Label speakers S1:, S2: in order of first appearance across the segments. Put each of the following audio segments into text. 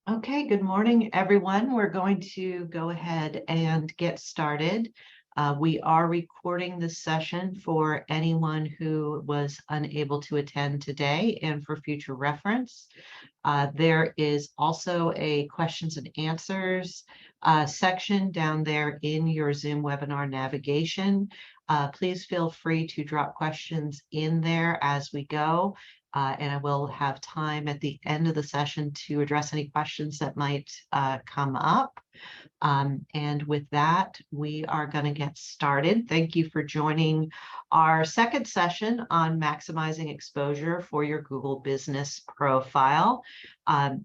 S1: Okay, good morning, everyone. We're going to go ahead and get started. We are recording this session for anyone who was unable to attend today and for future reference. There is also a questions and answers section down there in your Zoom webinar navigation. Please feel free to drop questions in there as we go. And I will have time at the end of the session to address any questions that might come up. And with that, we are going to get started. Thank you for joining our second session on maximizing exposure for your Google Business Profile.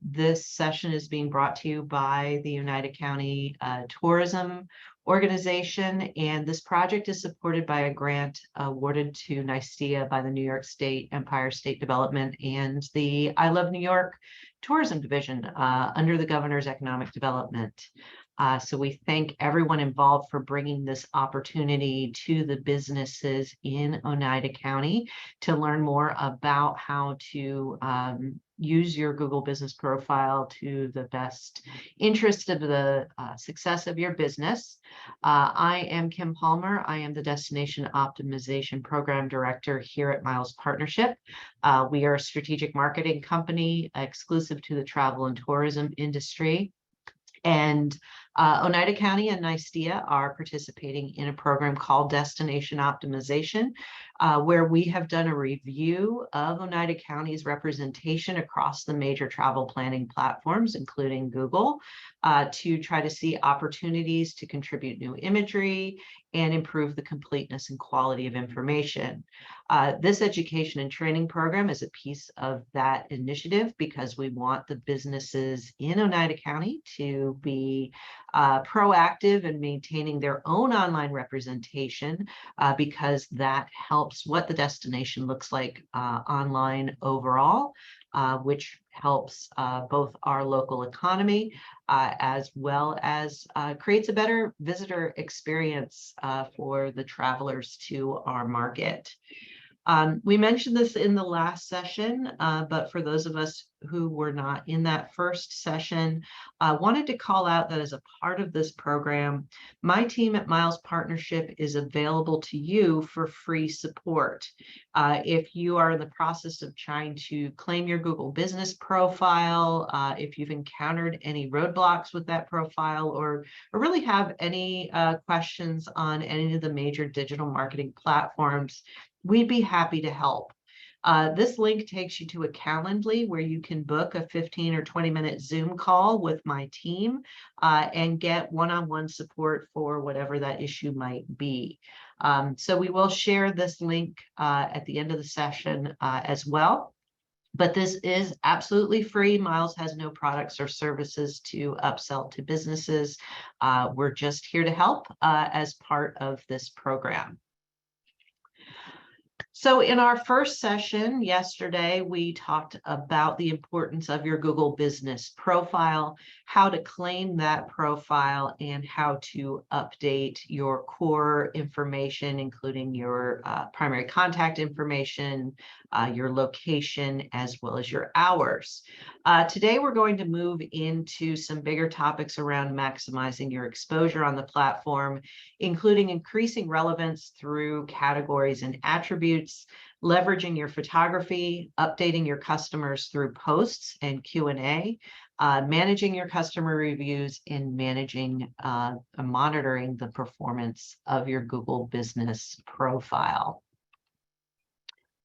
S1: This session is being brought to you by the Oneida County Tourism Organization, and this project is supported by a grant awarded to NYSTIA by the New York State Empire State Development and the I Love New York Tourism Division under the Governor's Economic Development. So we thank everyone involved for bringing this opportunity to the businesses in Oneida County to learn more about how to use your Google Business Profile to the best interest of the success of your business. I am Kim Palmer. I am the Destination Optimization Program Director here at Miles Partnership. We are a strategic marketing company exclusive to the travel and tourism industry. And Oneida County and NYSTIA are participating in a program called Destination Optimization, where we have done a review of Oneida County's representation across the major travel planning platforms, including Google, to try to see opportunities to contribute new imagery and improve the completeness and quality of information. This education and training program is a piece of that initiative because we want the businesses in Oneida County to be proactive in maintaining their own online representation because that helps what the destination looks like online overall, which helps both our local economy as well as creates a better visitor experience for the travelers to our market. We mentioned this in the last session, but for those of us who were not in that first session, I wanted to call out that as a part of this program, my team at Miles Partnership is available to you for free support. If you are in the process of trying to claim your Google Business Profile, if you've encountered any roadblocks with that profile, or really have any questions on any of the major digital marketing platforms, we'd be happy to help. This link takes you to a Calendly where you can book a 15 or 20-minute Zoom call with my team and get one-on-one support for whatever that issue might be. So we will share this link at the end of the session as well. But this is absolutely free. Miles has no products or services to upsell to businesses. We're just here to help as part of this program. So in our first session yesterday, we talked about the importance of your Google Business Profile, how to claim that profile, and how to update your core information, including your primary contact information, your location, as well as your hours. Today, we're going to move into some bigger topics around maximizing your exposure on the platform, including increasing relevance through categories and attributes, leveraging your photography, updating your customers through posts and Q&A, managing your customer reviews, and managing monitoring the performance of your Google Business Profile.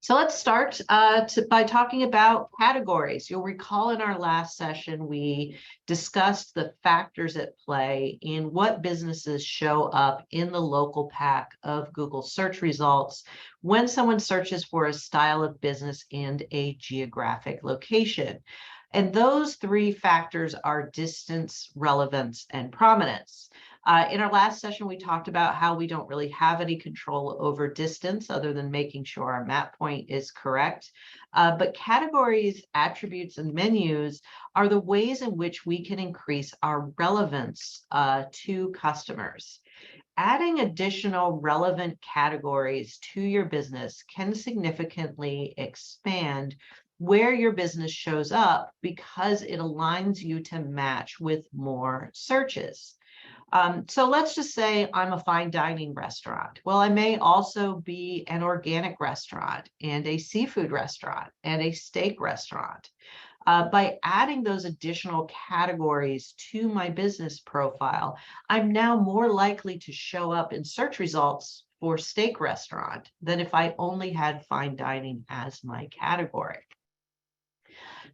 S1: So let's start by talking about categories. You'll recall in our last session, we discussed the factors at play in what businesses show up in the local pack of Google search results when someone searches for a style of business and a geographic location. And those three factors are distance, relevance, and prominence. In our last session, we talked about how we don't really have any control over distance other than making sure our map point is correct. But categories, attributes, and menus are the ways in which we can increase our relevance to customers. Adding additional relevant categories to your business can significantly expand where your business shows up because it aligns you to match with more searches. So let's just say I'm a fine dining restaurant. Well, I may also be an organic restaurant and a seafood restaurant and a steak restaurant. By adding those additional categories to my business profile, I'm now more likely to show up in search results for steak restaurant than if I only had fine dining as my category.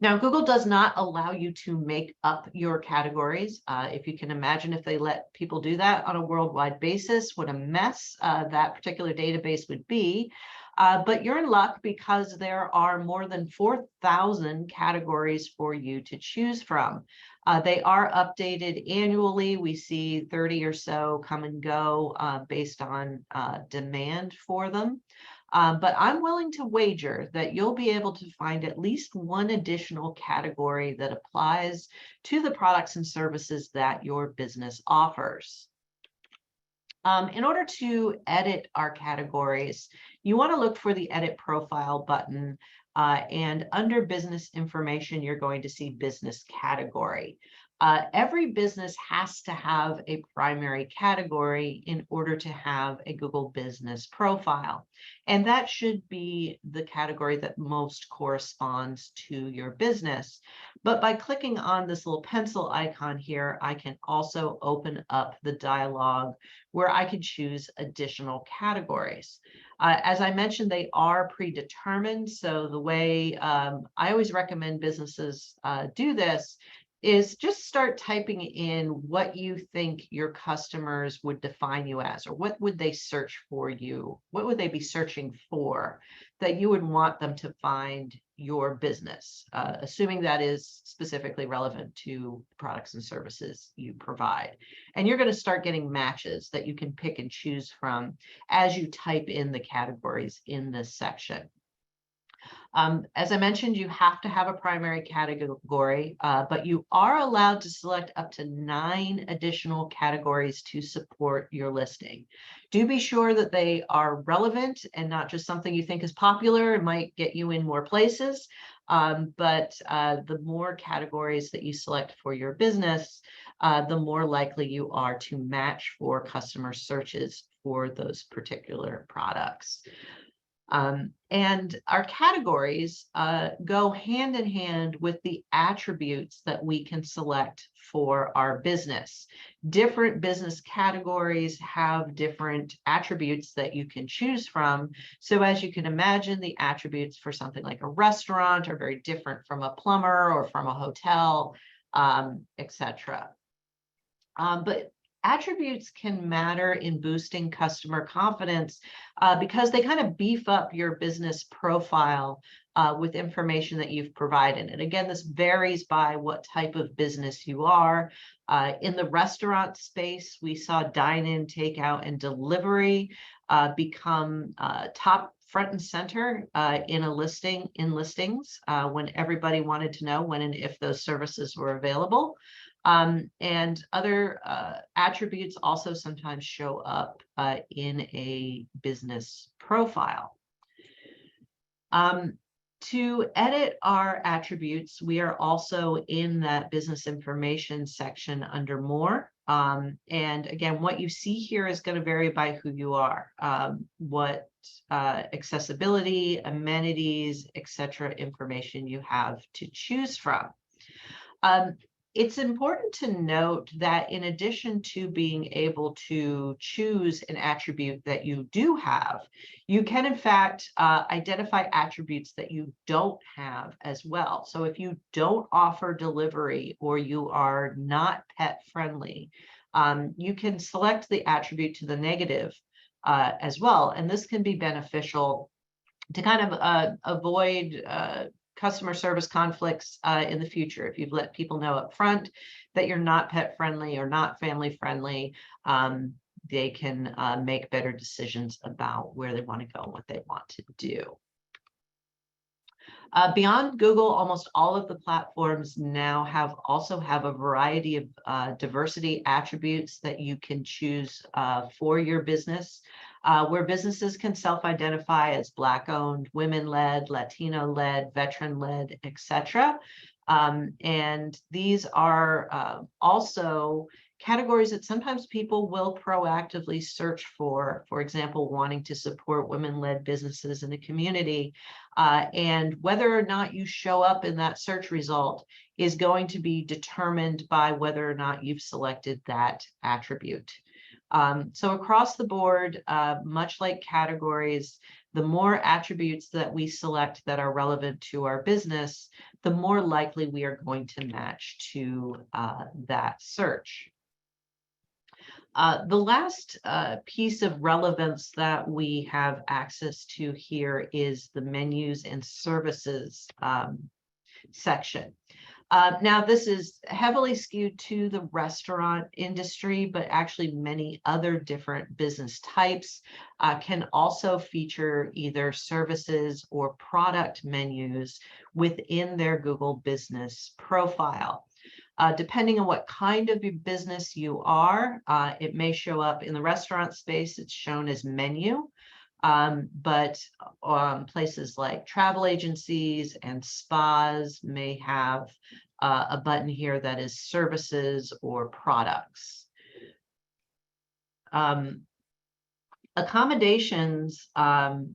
S1: Now, Google does not allow you to make up your categories. If you can imagine, if they let people do that on a worldwide basis, what a mess that particular database would be. But you're in luck because there are more than 4,000 categories for you to choose from. They are updated annually. We see 30 or so come and go based on demand for them. But I'm willing to wager that you'll be able to find at least one additional category that applies to the products and services that your business offers. In order to edit our categories, you want to look for the Edit Profile button, and under Business Information, you're going to see Business Category. Every business has to have a primary category in order to have a Google Business Profile. And that should be the category that most corresponds to your business. But by clicking on this little pencil icon here, I can also open up the dialog where I can choose additional categories. As I mentioned, they are predetermined. So the way I always recommend businesses do this is just start typing in what you think your customers would define you as, or what would they search for you? What would they be searching for that you would want them to find your business, assuming that is specifically relevant to products and services you provide. And you're going to start getting matches that you can pick and choose from as you type in the categories in this section. As I mentioned, you have to have a primary category, but you are allowed to select up to 9 additional categories to support your listing. Do be sure that they are relevant and not just something you think is popular. It might get you in more places, but the more categories that you select for your business, the more likely you are to match for customer searches for those particular products. And our categories go hand in hand with the attributes that we can select for our business. Different business categories have different attributes that you can choose from. So as you can imagine, the attributes for something like a restaurant are very different from a plumber or from a hotel, etc. But attributes can matter in boosting customer confidence because they kind of beef up your business profile with information that you've provided. And again, this varies by what type of business you are. In the restaurant space, we saw dine-in, takeout, and delivery become top front and center in listings when everybody wanted to know when and if those services were available. And other attributes also sometimes show up in a business profile. To edit our attributes, we are also in that business information section under More. And again, what you see here is going to vary by who you are, what accessibility, amenities, etc. information you have to choose from. It's important to note that in addition to being able to choose an attribute that you do have, you can in fact identify attributes that you don't have as well. So if you don't offer delivery or you are not pet friendly, you can select the attribute to the negative as well. And this can be beneficial to kind of avoid customer service conflicts in the future. If you've let people know up front that you're not pet friendly or not family friendly, they can make better decisions about where they want to go and what they want to do. Beyond Google, almost all of the platforms now also have a variety of diversity attributes that you can choose for your business. where businesses can self-identify as Black-owned, women-led, Latino-led, veteran-led, etc. And these are also categories that sometimes people will proactively search for example, wanting to support women-led businesses in the community. And whether or not you show up in that search result is going to be determined by whether or not you've selected that attribute. So across the board, much like categories, the more attributes that we select that are relevant to our business, the more likely we are going to match to that search. The last piece of relevance that we have access to here is the menus and services section. Now, this is heavily skewed to the restaurant industry, but actually many other different business types can also feature either services or product menus within their Google Business profile. Depending on what kind of business you are, it may show up in the restaurant space. It's shown as menu, but places like travel agencies and spas may have a button here that is services or products. Accommodations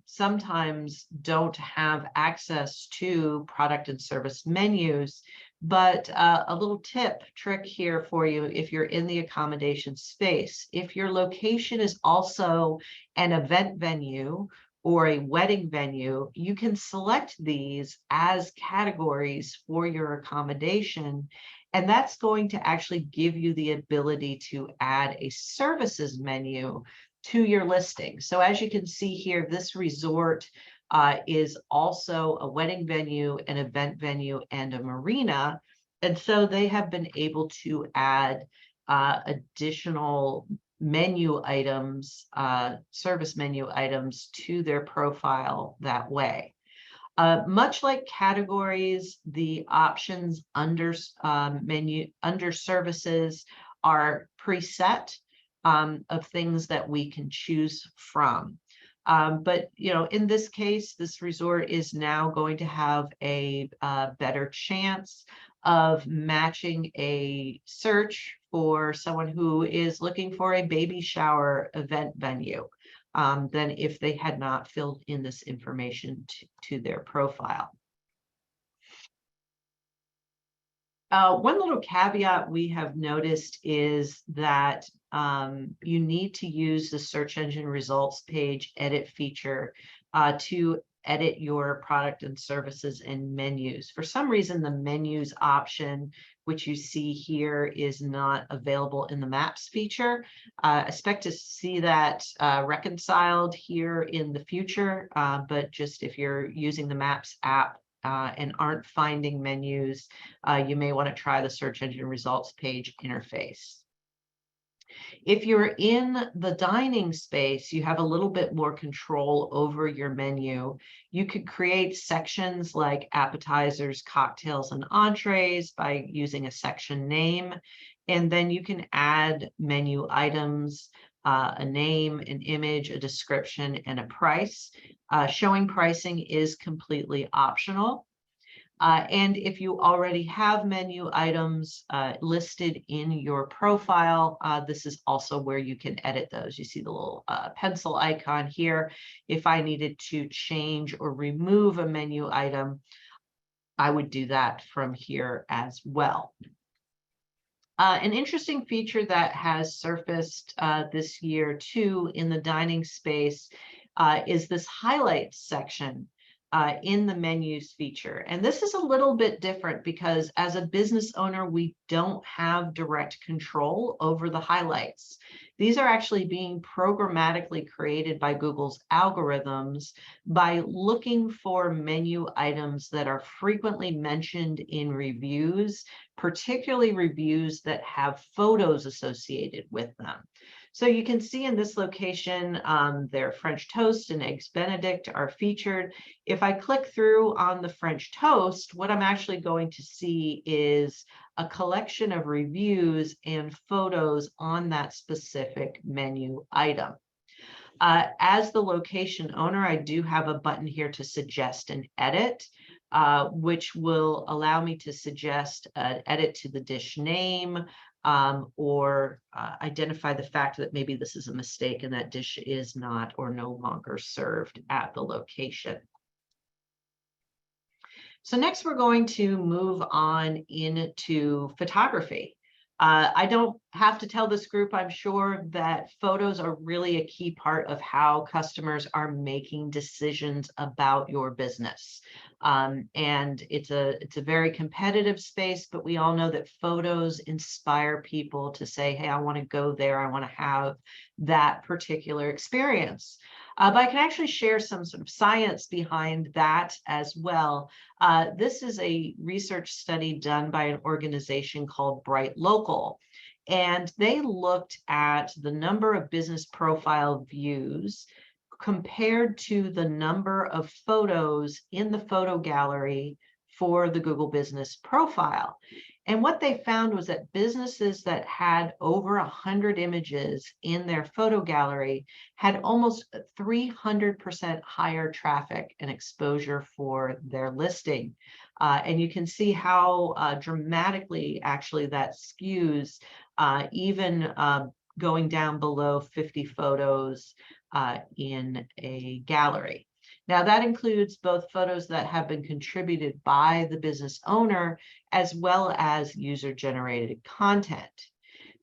S1: sometimes don't have access to product and service menus, but a little trick here for you if you're in the accommodation space. If your location is also an event venue or a wedding venue, you can select these as categories for your accommodation, and that's going to actually give you the ability to add a services menu to your listing. So as you can see here, this resort is also a wedding venue, an event venue, and a marina. And so they have been able to add additional menu items, service menu items to their profile that way. Much like categories, the options under menu, under services are preset of things that we can choose from. But in this case, this resort is now going to have a better chance of matching a search for someone who is looking for a baby shower event venue than if they had not filled in this information to their profile. One little caveat we have noticed is that you need to use the search engine results page edit feature to edit your product and services and menus. For some reason, the menus option, which you see here, is not available in the maps feature. I expect to see that reconciled here in the future, but just if you're using the Maps app and aren't finding menus, you may want to try the search engine results page interface. If you're in the dining space, you have a little bit more control over your menu. You could create sections like appetizers, cocktails, and entrees by using a section name. And then you can add menu items, a name, an image, a description, and a price. Showing pricing is completely optional. And if you already have menu items listed in your profile, this is also where you can edit those. You see the little pencil icon here. If I needed to change or remove a menu item, I would do that from here as well. An interesting feature that has surfaced this year too in the dining space is this highlights section in the menus feature. And this is a little bit different because as a business owner, we don't have direct control over the highlights. These are actually being programmatically created by Google's algorithms by looking for menu items that are frequently mentioned in reviews, particularly reviews that have photos associated with them. So you can see in this location, their French toast and eggs Benedict are featured. If I click through on the French toast, what I'm actually going to see is a collection of reviews and photos on that specific menu item. As the location owner, I do have a button here to suggest an edit, which will allow me to suggest an edit to the dish name, or identify the fact that maybe this is a mistake and that dish is not or no longer served at the location. So next we're going to move on into photography. I don't have to tell this group, I'm sure, that photos are really a key part of how customers are making decisions about your business. And it's a very competitive space, but we all know that photos inspire people to say, hey, I want to go there. I want to have that particular experience. But I can actually share some sort of science behind that as well. This is a research study done by an organization called Bright Local. And they looked at the number of business profile views compared to the number of photos in the photo gallery for the Google Business Profile. And what they found was that businesses that had over 100 images in their photo gallery had almost 300% higher traffic and exposure for their listing. And you can see how dramatically actually that skews, even going down below 50 photos in a gallery. Now, that includes both photos that have been contributed by the business owner as well as user-generated content.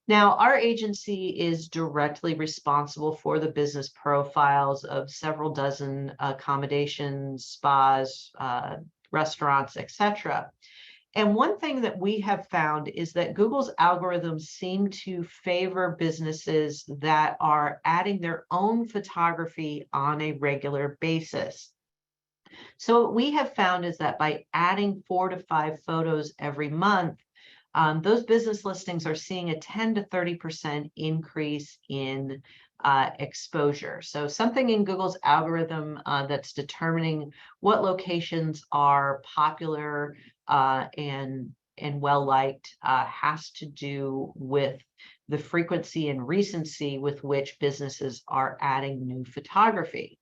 S1: Now, our agency is directly responsible for the business profiles of several dozen accommodations, spas, restaurants, etc. And one thing that we have found is that Google's algorithms seem to favor businesses that are adding their own photography on a regular basis. So what we have found is that by adding 4 to 5 photos every month, those business listings are seeing a 10 to 30% increase in exposure. So something in Google's algorithm that's determining what locations are popular and well-liked has to do with the frequency and recency with which businesses are adding new photography.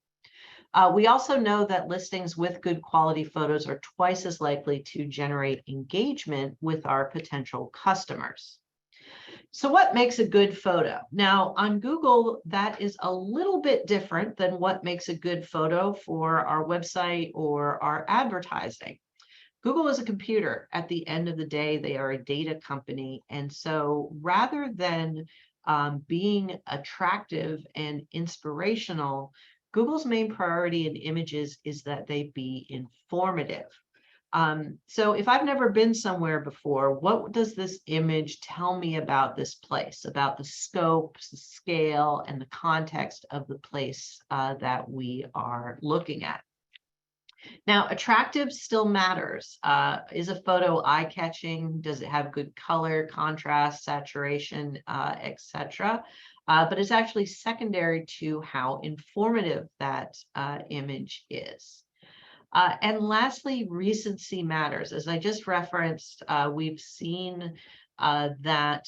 S1: We also know that listings with good quality photos are twice as likely to generate engagement with our potential customers. So what makes a good photo? Now, on Google, that is a little bit different than what makes a good photo for our website or our advertising. Google is a computer. At the end of the day, they are a data company. And so rather than being attractive and inspirational, Google's main priority in images is that they be informative. So if I've never been somewhere before, what does this image tell me about this place, about the scope, the scale, and the context of the place that we are looking at? Now, attractive still matters. Is a photo eye-catching? Does it have good color, contrast, saturation, etc.? But it's actually secondary to how informative that image is. And lastly, recency matters. As I just referenced, we've seen that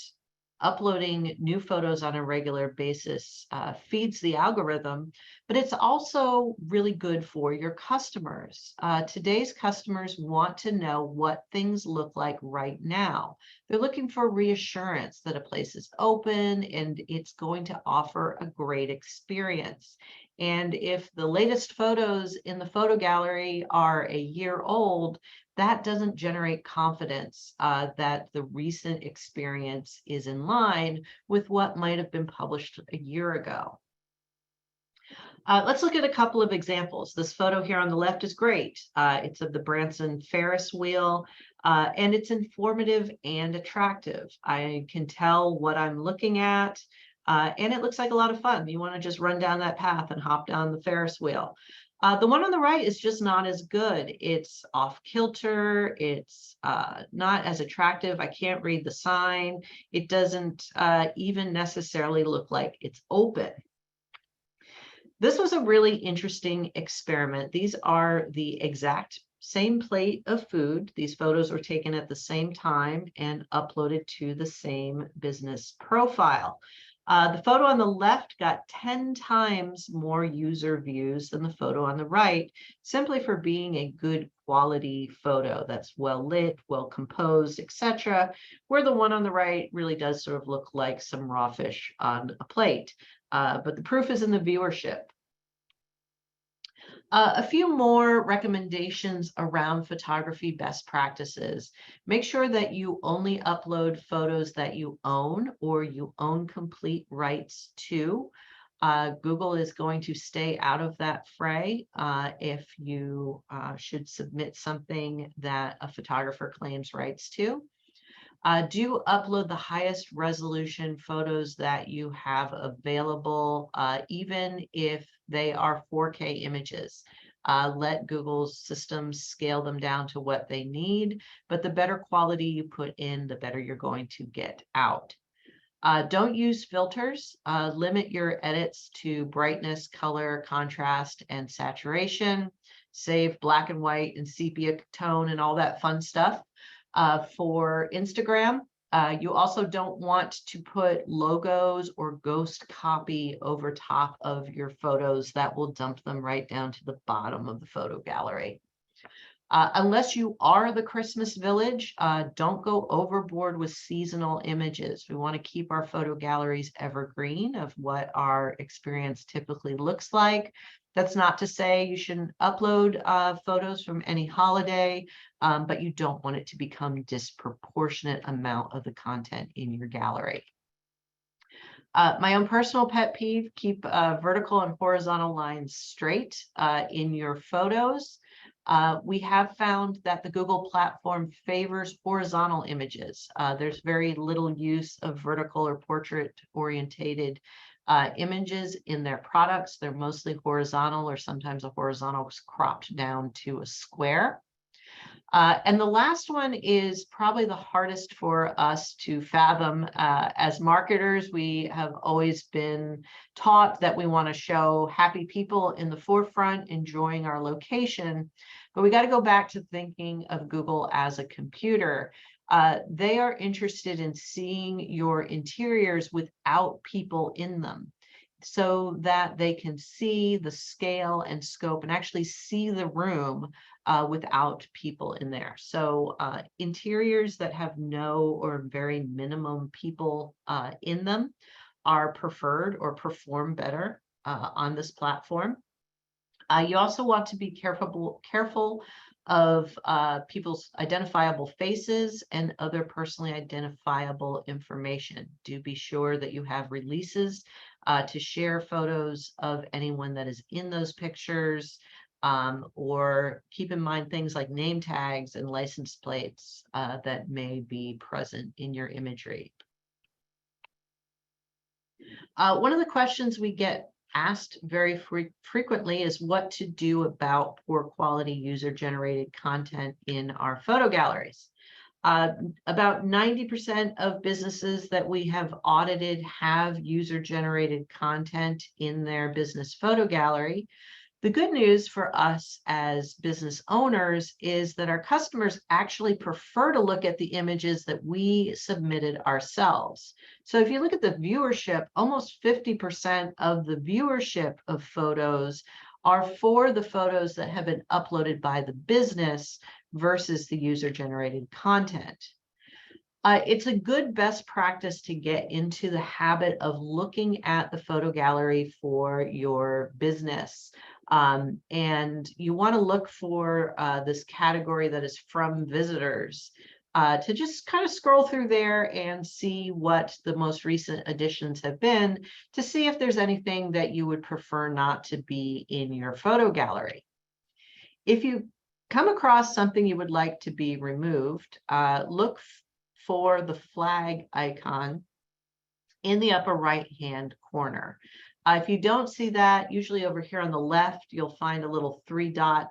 S1: uploading new photos on a regular basis feeds the algorithm, but it's also really good for your customers. Today's customers want to know what things look like right now. They're looking for reassurance that a place is open and it's going to offer a great experience. And if the latest photos in the photo gallery are a year old, that doesn't generate confidence that the recent experience is in line with what might have been published a year ago. Let's look at a couple of examples. This photo here on the left is great. It's of the Branson Ferris wheel, and it's informative and attractive. I can tell what I'm looking at, and it looks like a lot of fun. You want to just run down that path and hop down the Ferris wheel. The one on the right is just not as good. It's off kilter. It's not as attractive. I can't read the sign. It doesn't even necessarily look like it's open. This was a really interesting experiment. These are the exact same plate of food. These photos were taken at the same time and uploaded to the same business profile. The photo on the left got 10 times more user views than the photo on the right, simply for being a good quality photo that's well lit, well composed, etc. Where the one on the right really does sort of look like some raw fish on a plate. But the proof is in the viewership. A few more recommendations around photography best practices. Make sure that you only upload photos that you own or you own complete rights to. Google is going to stay out of that fray if you should submit something that a photographer claims rights to. Do upload the highest resolution photos that you have available, even if they are 4K images. Let Google's systems scale them down to what they need, but the better quality you put in, the better you're going to get out. Don't use filters. Limit your edits to brightness, color, contrast, and saturation. Save black and white and sepia tone and all that fun stuff. For Instagram, you also don't want to put logos or ghost copy over top of your photos. That will dump them right down to the bottom of the photo gallery. Unless you are the Christmas village, don't go overboard with seasonal images. We want to keep our photo galleries evergreen of what our experience typically looks like. That's not to say you shouldn't upload photos from any holiday, but you don't want it to become disproportionate amount of the content in your gallery. My own personal pet peeve, keep vertical and horizontal lines straight in your photos. We have found that the Google platform favors horizontal images. There's very little use of vertical or portrait orientated images in their products. They're mostly horizontal, or sometimes a horizontal is cropped down to a square. And the last one is probably the hardest for us to fathom. As marketers, we have always been taught that we want to show happy people in the forefront, enjoying our location. But we got to go back to thinking of Google as a computer. They are interested in seeing your interiors without people in them, so that they can see the scale and scope and actually see the room without people in there. So interiors that have no or very minimum people in them are preferred or perform better on this platform. You also want to be careful of people's identifiable faces and other personally identifiable information. Do be sure that you have releases to share photos of anyone that is in those pictures, or keep in mind things like name tags and license plates that may be present in your imagery. One of the questions we get asked very frequently is what to do about poor quality user-generated content in our photo galleries. About 90% of businesses that we have audited have user-generated content in their business photo gallery. The good news for us as business owners is that our customers actually prefer to look at the images that we submitted ourselves. So if you look at the viewership, almost 50% of the viewership of photos are for the photos that have been uploaded by the business versus the user-generated content. It's a good best practice to get into the habit of looking at the photo gallery for your business. And you want to look for this category that is from visitors, to just kind of scroll through there and see what the most recent additions have been, to see if there's anything that you would prefer not to be in your photo gallery. If you come across something you would like to be removed, look for the flag icon in the upper right hand corner. If you don't see that, usually over here on the left, you'll find a little 3-dot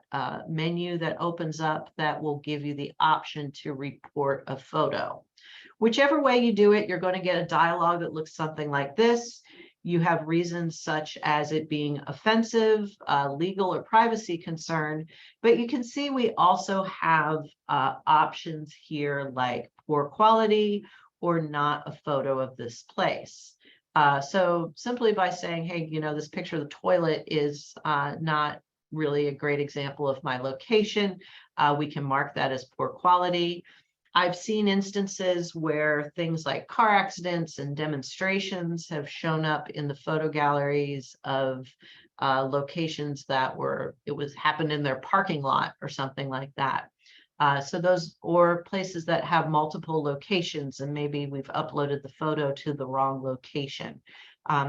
S1: menu that opens up that will give you the option to report a photo. Whichever way you do it, you're going to get a dialogue that looks something like this. You have reasons such as it being offensive, legal or privacy concern, but you can see we also have options here like poor quality or not a photo of this place. So simply by saying, hey, this picture of the toilet is not really a great example of my location, we can mark that as poor quality. I've seen instances where things like car accidents and demonstrations have shown up in the photo galleries of locations that happened in their parking lot or something like that. So those, or places that have multiple locations and maybe we've uploaded the photo to the wrong location.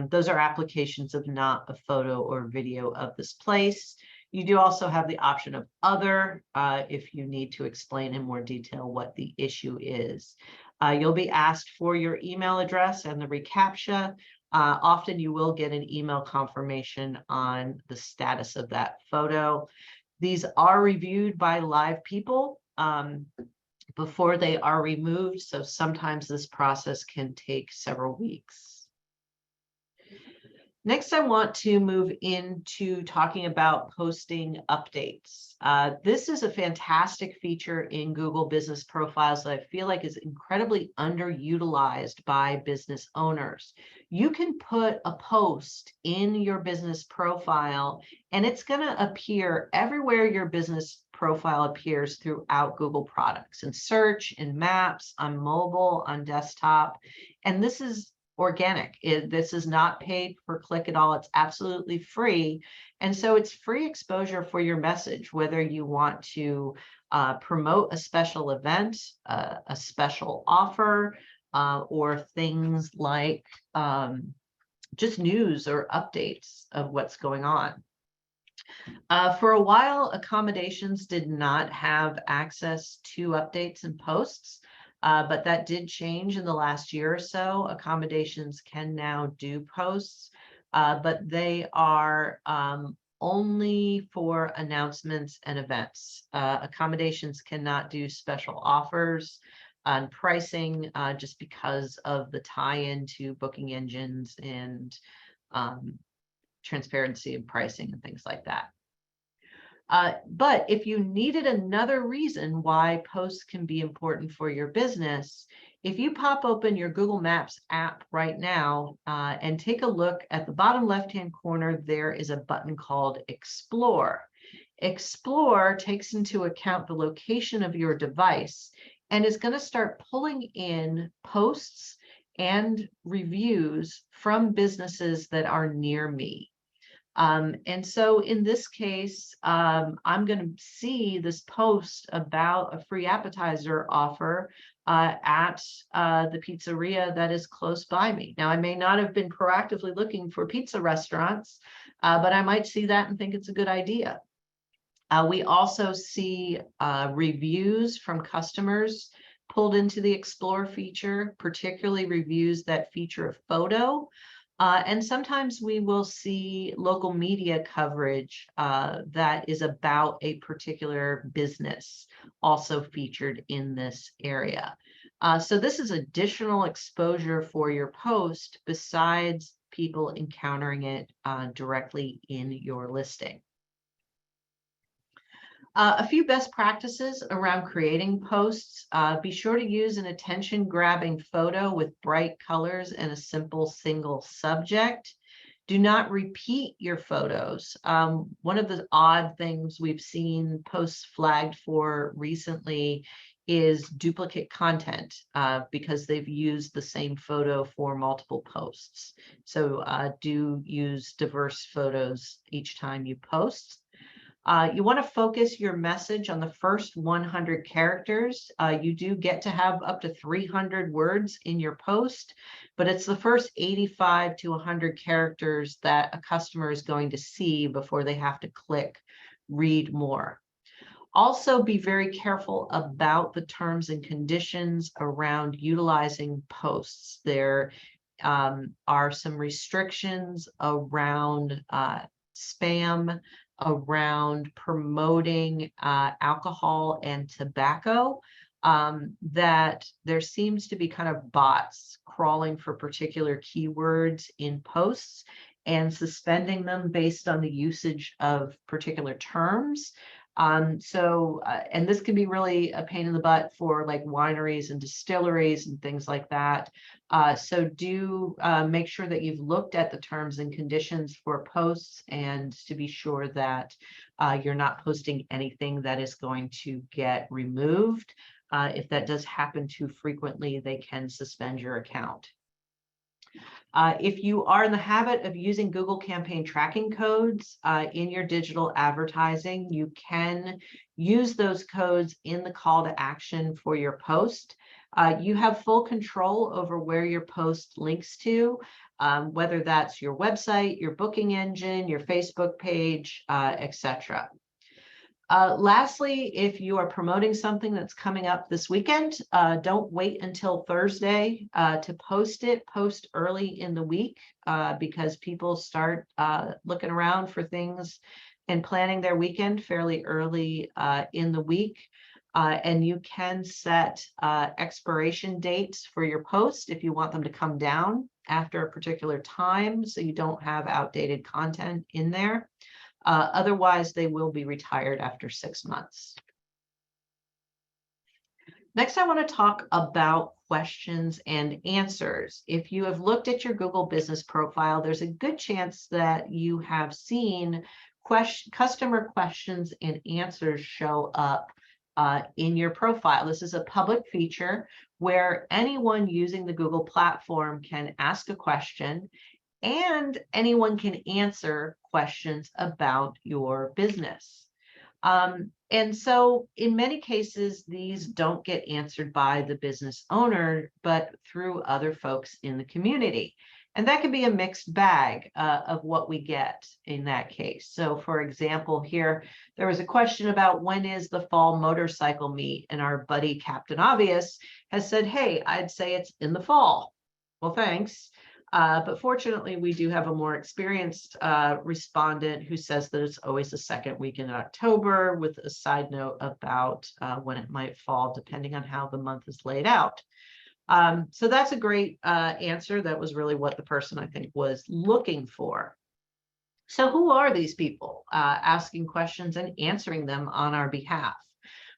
S1: Those are applications of not a photo or video of this place. You do also have the option of other if you need to explain in more detail what the issue is. You'll be asked for your email address and the reCAPTCHA. Often you will get an email confirmation on the status of that photo. These are reviewed by live people before they are removed, so sometimes this process can take several weeks. Next, I want to move into talking about posting updates. This is a fantastic feature in Google Business Profiles that I feel like is incredibly underutilized by business owners. You can put a post in your business profile, and it's going to appear everywhere your business profile appears throughout Google products, in search, in maps, on mobile, on desktop. And this is organic. This is not paid per click at all. It's absolutely free. And so it's free exposure for your message, whether you want to promote a special event, a special offer, or things like just news or updates of what's going on. For a while, accommodations did not have access to updates and posts. But that did change in the last year or so. Accommodations can now do posts, but they are only for announcements and events. Accommodations cannot do special offers on pricing just because of the tie-in to booking engines and transparency of pricing and things like that. But if you needed another reason why posts can be important for your business, if you pop open your Google Maps app right now and take a look at the bottom left-hand corner, there is a button called Explore. Explore takes into account the location of your device and is going to start pulling in posts and reviews from businesses that are near me. And so in this case, I'm going to see this post about a free appetizer offer at the pizzeria that is close by me. Now, I may not have been proactively looking for pizza restaurants, but I might see that and think it's a good idea. We also see reviews from customers pulled into the Explore feature, particularly reviews that feature a photo. And sometimes we will see local media coverage that is about a particular business also featured in this area. So this is additional exposure for your post besides people encountering it directly in your listing. A few best practices around creating posts. Be sure to use an attention-grabbing photo with bright colors and a simple single subject. Do not repeat your photos. One of the odd things we've seen posts flagged for recently is duplicate content because they've used the same photo for multiple posts. So do use diverse photos each time you post. You want to focus your message on the first 100 characters. You do get to have up to 300 words in your post, but it's the first 85 to 100 characters that a customer is going to see before they have to click read more. Also, be very careful about the terms and conditions around utilizing posts. There are some restrictions around spam, around promoting alcohol and tobacco, that there seems to be kind of bots crawling for particular keywords in posts and suspending them based on the usage of particular terms. And this can be really a pain in the butt for like wineries and distilleries and things like that. So do make sure that you've looked at the terms and conditions for posts, and to be sure that you're not posting anything that is going to get removed. If that does happen too frequently, they can suspend your account. If you are in the habit of using Google campaign tracking codes in your digital advertising, you can use those codes in the call to action for your post. You have full control over where your post links to, whether that's your website, your booking engine, your Facebook page, etc. Lastly, if you are promoting something that's coming up this weekend, don't wait until Thursday to post it. Post early in the week because people start looking around for things and planning their weekend fairly early in the week. And you can set expiration dates for your post if you want them to come down after a particular time, so you don't have outdated content in there. Otherwise, they will be retired after 6 months. Next, I want to talk about questions and answers. If you have looked at your Google business profile, there's a good chance that you have seen customer questions and answers show up in your profile. This is a public feature where anyone using the Google platform can ask a question, and anyone can answer questions about your business. And so in many cases, these don't get answered by the business owner, but through other folks in the community. And that can be a mixed bag of what we get in that case. So for example, here, there was a question about when is the fall motorcycle meet? And our buddy Captain Obvious has said, hey, I'd say it's in the fall. Well, thanks. But fortunately, we do have a more experienced respondent who says that it's always the second weekend in October, with a side note about when it might fall, depending on how the month is laid out. So that's a great answer. That was really what the person, I think, was looking for. So who are these people asking questions and answering them on our behalf?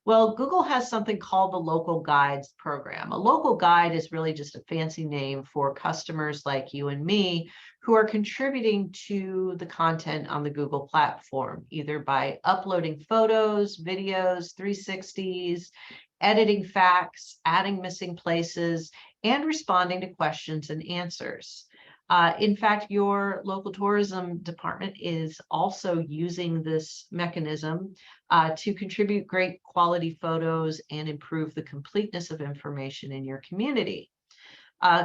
S1: Well, Google has something called the Local Guides program. A local guide is really just a fancy name for customers like you and me who are contributing to the content on the Google platform, either by uploading photos, videos, 360s, editing facts, adding missing places, and responding to questions and answers. In fact, your local tourism department is also using this mechanism to contribute great quality photos and improve the completeness of information in your community.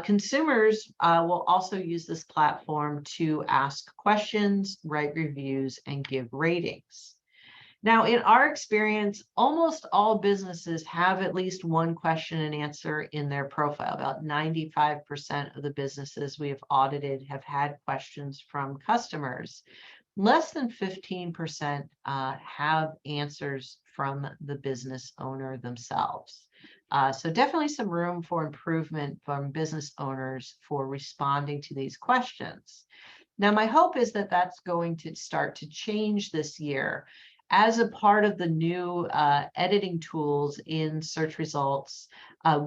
S1: Consumers will also use this platform to ask questions, write reviews, and give ratings. Now, in our experience, almost all businesses have at least one question and answer in their profile. About 95% of the businesses we have audited have had questions from customers. Less than 15% have answers from the business owner themselves. So definitely some room for improvement from business owners for responding to these questions. Now, my hope is that that's going to start to change this year. As a part of the new editing tools in search results,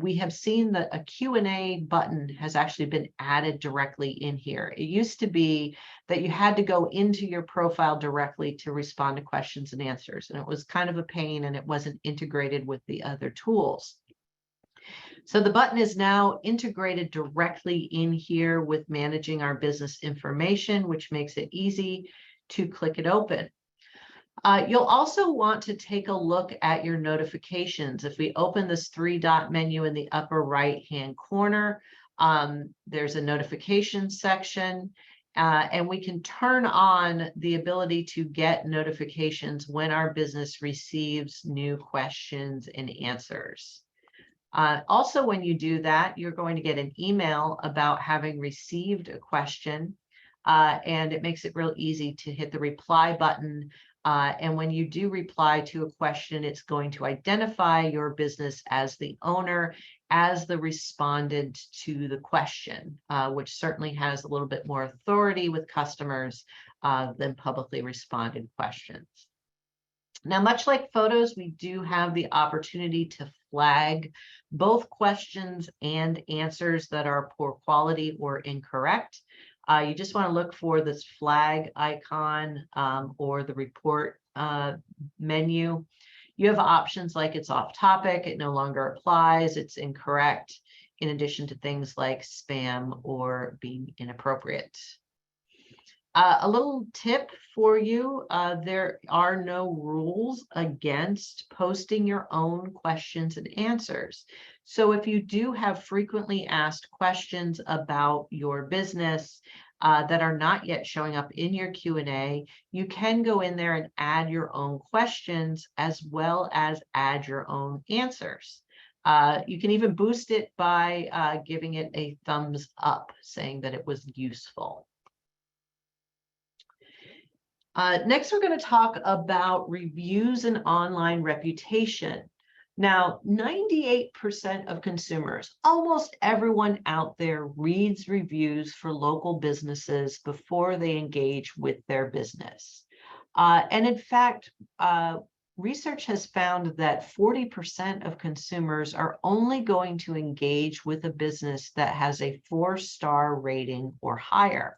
S1: we have seen that a Q&A button has actually been added directly in here. It used to be that you had to go into your profile directly to respond to questions and answers, and it was kind of a pain, and it wasn't integrated with the other tools. So the button is now integrated directly in here with managing our business information, which makes it easy to click it open. You'll also want to take a look at your notifications. If we open this 3-dot menu in the upper right-hand corner, there's a notification section, and we can turn on the ability to get notifications when our business receives new questions and answers. Also, when you do that, you're going to get an email about having received a question, and it makes it real easy to hit the reply button. And when you do reply to a question, it's going to identify your business as the owner, as the respondent to the question, which certainly has a little bit more authority with customers than publicly responded questions. Now, much like photos, we do have the opportunity to flag both questions and answers that are poor quality or incorrect. You just want to look for this flag icon or the report menu. You have options like it's off topic, it no longer applies, it's incorrect, in addition to things like spam or being inappropriate. A little tip for you, there are no rules against posting your own questions and answers. So if you do have frequently asked questions about your business that are not yet showing up in your Q&A, you can go in there and add your own questions as well as add your own answers. You can even boost it by giving it a thumbs up, saying that it was useful. Next, we're going to talk about reviews and online reputation. Now, 98% of consumers, almost everyone out there, reads reviews for local businesses before they engage with their business. And in fact, research has found that 40% of consumers are only going to engage with a business that has a 4-star rating or higher.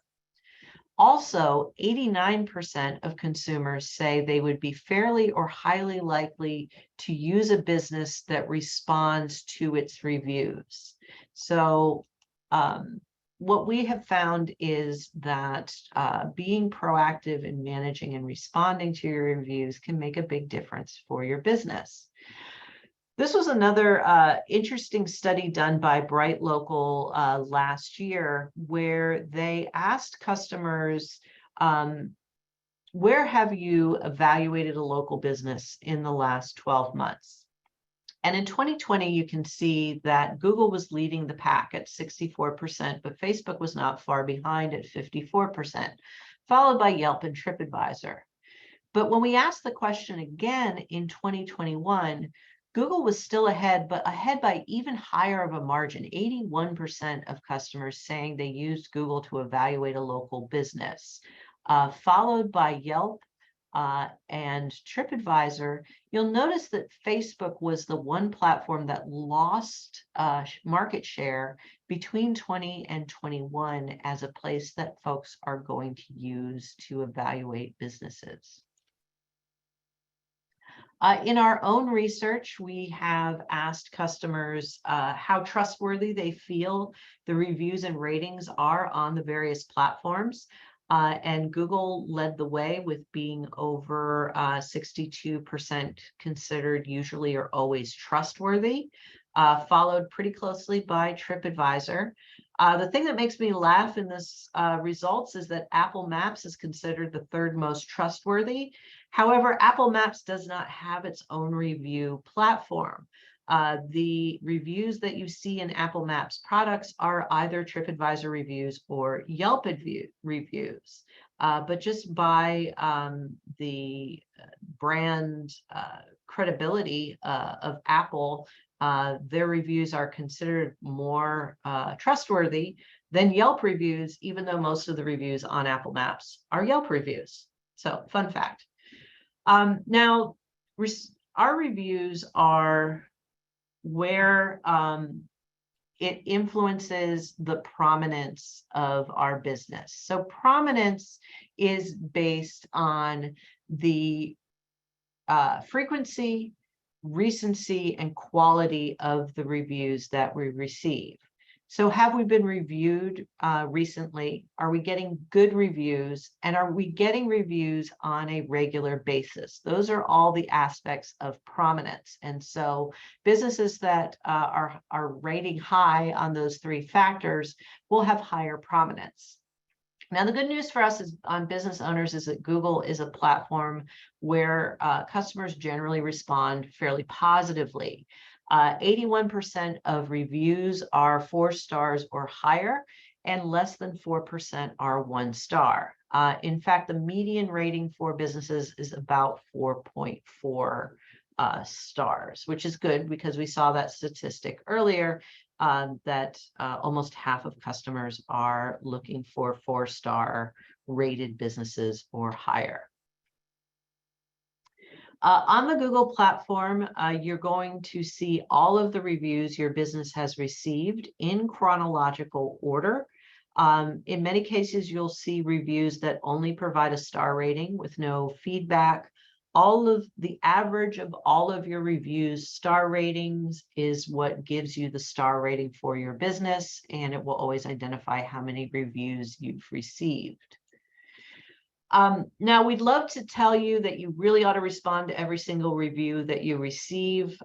S1: Also, 89% of consumers say they would be fairly or highly likely to use a business that responds to its reviews. So what we have found is that being proactive in managing and responding to your reviews can make a big difference for your business. This was another interesting study done by Bright Local last year, where they asked customers, where have you evaluated a local business in the last 12 months? And in 2020, you can see that Google was leading the pack at 64%, but Facebook was not far behind at 54%, followed by Yelp and TripAdvisor. But when we asked the question again in 2021, Google was still ahead, but ahead by even higher of a margin, 81% of customers saying they used Google to evaluate a local business, followed by Yelp and TripAdvisor. You'll notice that Facebook was the one platform that lost market share between 20 and 21 as a place that folks are going to use to evaluate businesses. In our own research, we have asked customers how trustworthy they feel the reviews and ratings are on the various platforms. And Google led the way with being over 62% considered usually or always trustworthy, followed pretty closely by TripAdvisor. The thing that makes me laugh in this results is that Apple Maps is considered the third most trustworthy. However, Apple Maps does not have its own review platform. The reviews that you see in Apple Maps products are either TripAdvisor reviews or Yelp reviews. But just by the brand credibility of Apple, their reviews are considered more trustworthy than Yelp reviews, even though most of the reviews on Apple Maps are Yelp reviews. So, fun fact. Now, our reviews are where it influences the prominence of our business. So prominence is based on the frequency, recency, and quality of the reviews that we receive. So have we been reviewed recently? Are we getting good reviews? And are we getting reviews on a regular basis? Those are all the aspects of prominence. And so businesses that are rating high on those three factors will have higher prominence. Now, the good news for us as on business owners is that Google is a platform where customers generally respond fairly positively. 81% of reviews are 4 stars or higher, and less than 4% are 1 star. In fact, the median rating for businesses is about 4.4 stars, which is good because we saw that statistic earlier that almost half of customers are looking for 4-star rated businesses or higher. On the Google platform, you're going to see all of the reviews your business has received in chronological order. In many cases, you'll see reviews that only provide a star rating with no feedback. All of the average of all of your reviews, star ratings, is what gives you the star rating for your business, and it will always identify how many reviews you've received. Now, we'd love to tell you that you really ought to respond to every single review that you receive.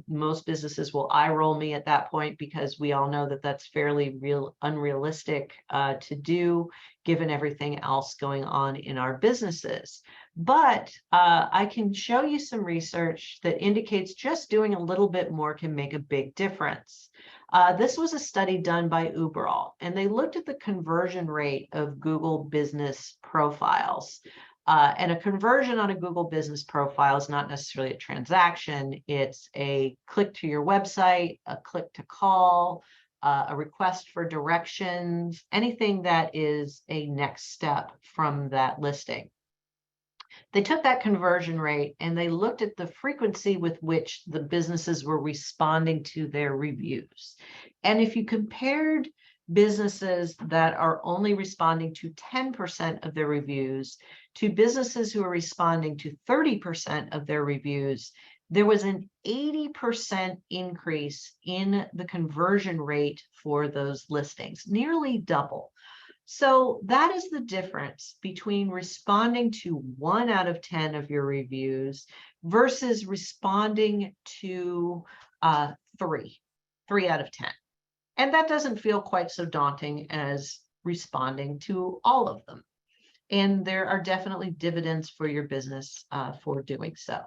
S1: Most businesses will eye roll me at that point because we all know that that's fairly unrealistic to do, given everything else going on in our businesses. But I can show you some research that indicates just doing a little bit more can make a big difference. This was a study done by Uberall, and they looked at the conversion rate of Google business profiles. And a conversion on a Google business profile is not necessarily a transaction. It's a click to your website, a click to call, a request for directions, anything that is a next step from that listing. They took that conversion rate and they looked at the frequency with which the businesses were responding to their reviews. And if you compared businesses that are only responding to 10% of their reviews to businesses who are responding to 30% of their reviews, there was an 80% increase in the conversion rate for those listings, nearly double. So that is the difference between responding to 1 out of 10 of your reviews versus responding to 3 out of 10. And that doesn't feel quite so daunting as responding to all of them. And there are definitely dividends for your business for doing so.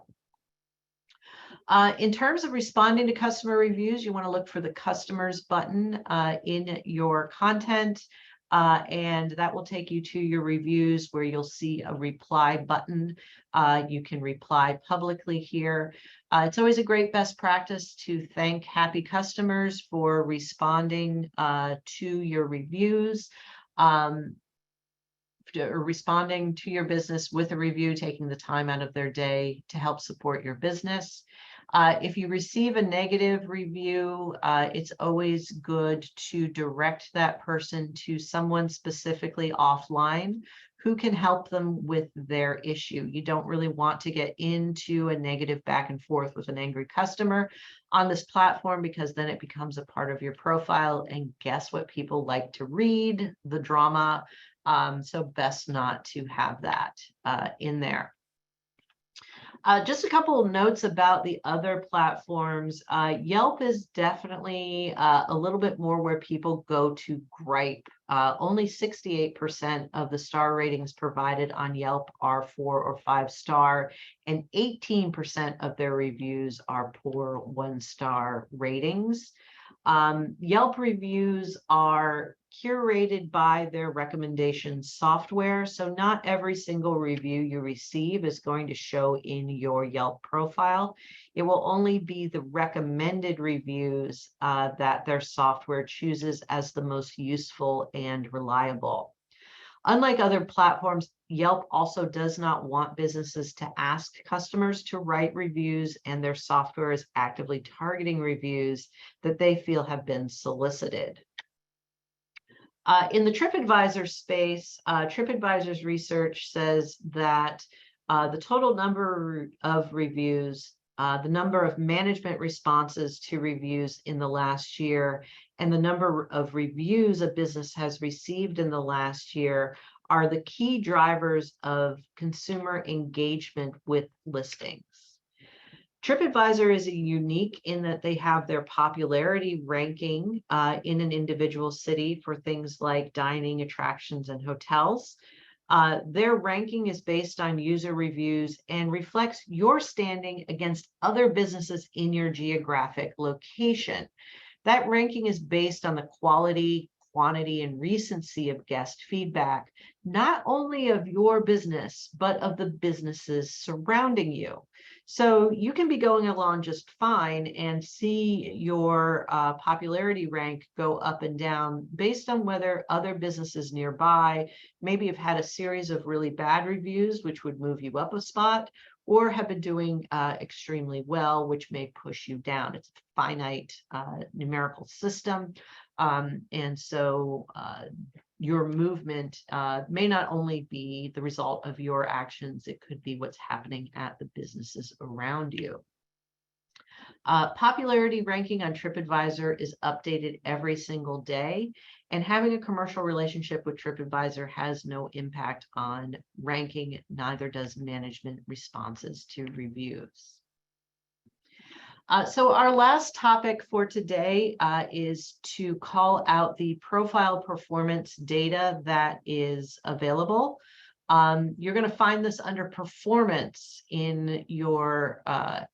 S1: In terms of responding to customer reviews, you want to look for the customers button in your content. And that will take you to your reviews where you'll see a reply button. You can reply publicly here. It's always a great best practice to thank happy customers for responding to your reviews. Or responding to your business with a review, taking the time out of their day to help support your business. If you receive a negative review, it's always good to direct that person to someone specifically offline who can help them with their issue. You don't really want to get into a negative back and forth with an angry customer on this platform, because then it becomes a part of your profile. And guess what? People like to read the drama. So best not to have that in there. Just a couple of notes about the other platforms. Yelp is definitely a little bit more where people go to gripe. Only 68% of the star ratings provided on Yelp are 4 or 5 star, and 18% of their reviews are poor 1-star ratings. Yelp reviews are curated by their recommendation software, so not every single review you receive is going to show in your Yelp profile. It will only be the recommended reviews that their software chooses as the most useful and reliable. Unlike other platforms, Yelp also does not want businesses to ask customers to write reviews, and their software is actively targeting reviews that they feel have been solicited. In the TripAdvisor space, TripAdvisor's research says that the total number of reviews, the number of management responses to reviews in the last year, and the number of reviews a business has received in the last year are the key drivers of consumer engagement with listings. TripAdvisor is unique in that they have their popularity ranking in an individual city for things like dining, attractions, and hotels. Their ranking is based on user reviews and reflects your standing against other businesses in your geographic location. That ranking is based on the quality, quantity, and recency of guest feedback, not only of your business, but of the businesses surrounding you. So you can be going along just fine and see your popularity rank go up and down based on whether other businesses nearby maybe have had a series of really bad reviews, which would move you up a spot, or have been doing extremely well, which may push you down. It's a finite numerical system. And so your movement may not only be the result of your actions, it could be what's happening at the businesses around you. Popularity ranking on TripAdvisor is updated every single day, and having a commercial relationship with TripAdvisor has no impact on ranking, neither does management responses to reviews. So our last topic for today is to call out the profile performance data that is available. You're going to find this under performance in your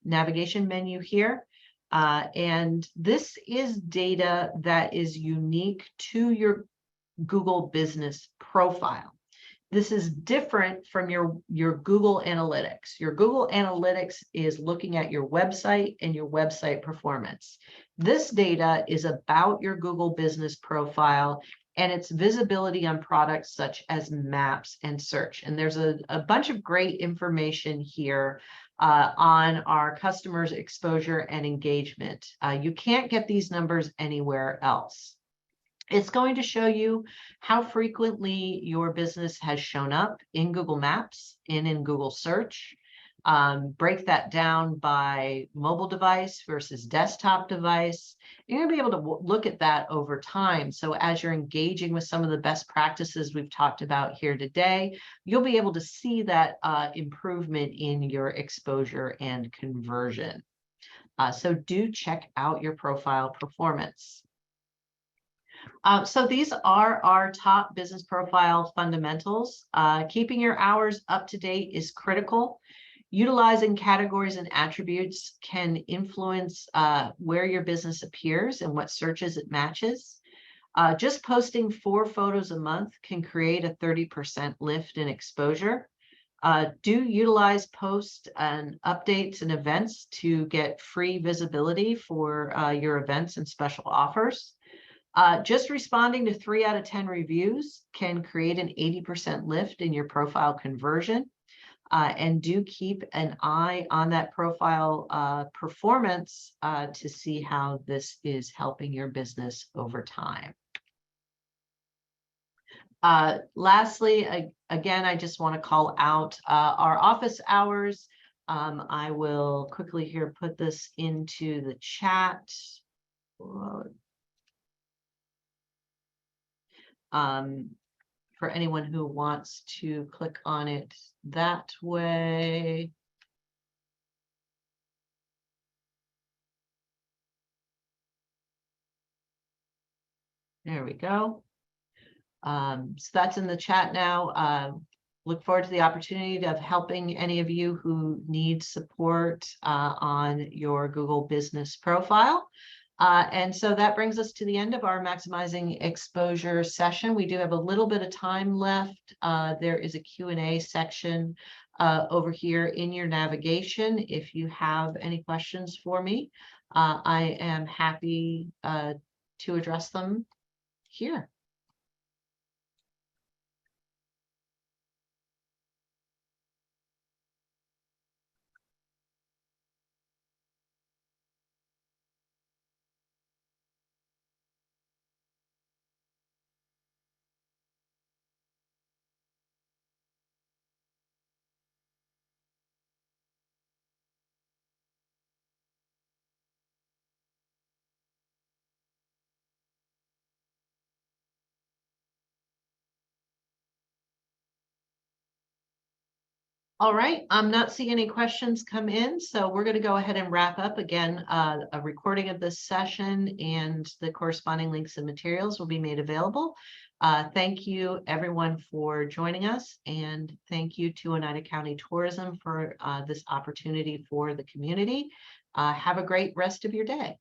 S1: navigation menu here. And this is data that is unique to your Google business profile. This is different from your Google Analytics. Your Google Analytics is looking at your website and your website performance. This data is about your Google business profile and its visibility on products such as maps and search. And there's a bunch of great information here on our customers' exposure and engagement. You can't get these numbers anywhere else. It's going to show you how frequently your business has shown up in Google Maps and in Google Search. Break that down by mobile device versus desktop device. You're going to be able to look at that over time. So as you're engaging with some of the best practices we've talked about here today, you'll be able to see that improvement in your exposure and conversion. So do check out your profile performance. So these are our top business profile fundamentals. Keeping your hours up to date is critical. Utilizing categories and attributes can influence where your business appears and what searches it matches. Just posting 4 photos a month can create a 30% lift in exposure. Do utilize posts and updates and events to get free visibility for your events and special offers. Just responding to 3 out of 10 reviews can create an 80% lift in your profile conversion. And do keep an eye on that profile performance to see how this is helping your business over time. Lastly, again, I just want to call out our office hours. I will quickly here put this into the chat. For anyone who wants to click on it that way. There we go. So that's in the chat now. Look forward to the opportunity of helping any of you who need support on your Google business profile. And so that brings us to the end of our Maximizing Exposure session. We do have a little bit of time left. There is a Q&A section over here in your navigation. If you have any questions for me, I am happy to address them here. All right, I'm not seeing any questions come in, so we're going to go ahead and wrap up. Again, a recording of this session and the corresponding links and materials will be made available. Thank you, everyone, for joining us, and thank you to Oneida County Tourism for this opportunity for the community. Have a great rest of your day.